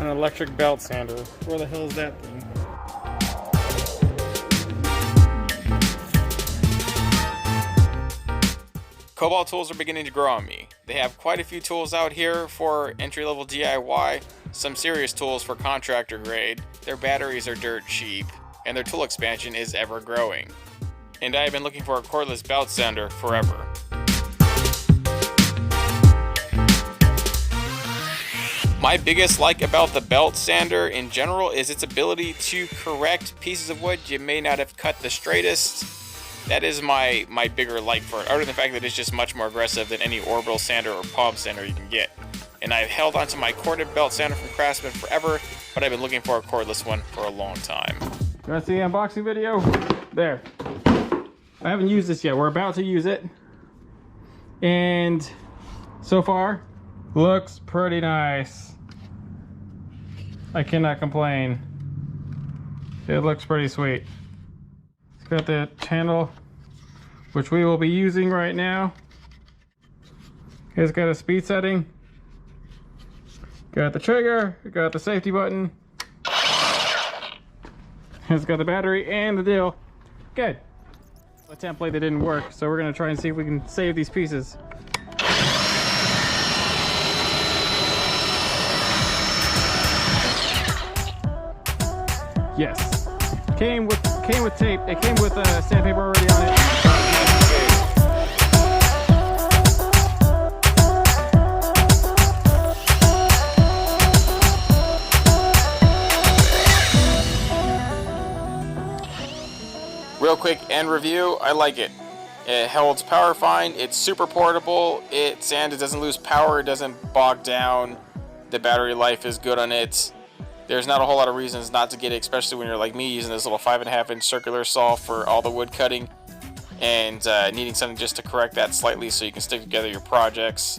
Electric belt sander. Where the hell is that thing? Kobalt tools are beginning to grow on me. They have quite a few tools out here for entry-level DIY, some serious tools for contractor grade, their batteries are dirt cheap, and their tool expansion is ever growing. And I have been looking for a cordless belt sander forever. My biggest like about the belt sander in general is its ability to correct pieces of wood you may not have cut the straightest. That is my bigger like for it, other than the fact that it's just much more aggressive than any orbital sander or palm sander you can get. And I've held onto my corded belt sander from Craftsman forever, but I've been looking for a cordless one for a long time. You want to see the unboxing video? There. I haven't used this yet. We're about to use it. And so far, looks pretty nice. I cannot complain. It looks pretty sweet. It's got the handle, which we will be using right now. It's got a speed setting. Got the trigger, got the safety button. It's got the battery and the deal. Good. A template that didn't work, so we're gonna try and see if we can save these pieces. Yes. Came with tape. It came with sandpaper already on it. Real quick end review, I like it. It holds power fine, it's super portable, it doesn't lose power, it doesn't bog down, the battery life is good on it. There's not a whole lot of reasons not to get it, especially when you're like me using this little 5.5-inch circular saw for all the wood cutting and needing something just to correct that slightly so you can stick together your projects.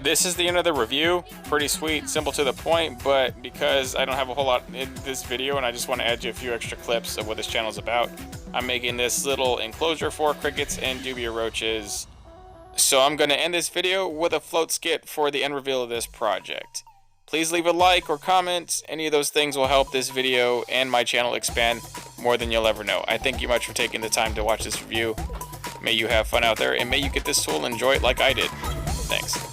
This is the end of the review. Pretty sweet, simple to the point, but because I don't have a whole lot in this video and I just want to add you a few extra clips of what this channel is about, I'm making this little enclosure for crickets and dubia roaches. So I'm going to end this video with a float skit for the end reveal of this project. Please leave a like or comment. Any of those things will help this video and my channel expand more than you'll ever know. I thank you much for taking the time to watch this review. May you have fun out there, and may you get this tool and enjoy it like I did. Thanks.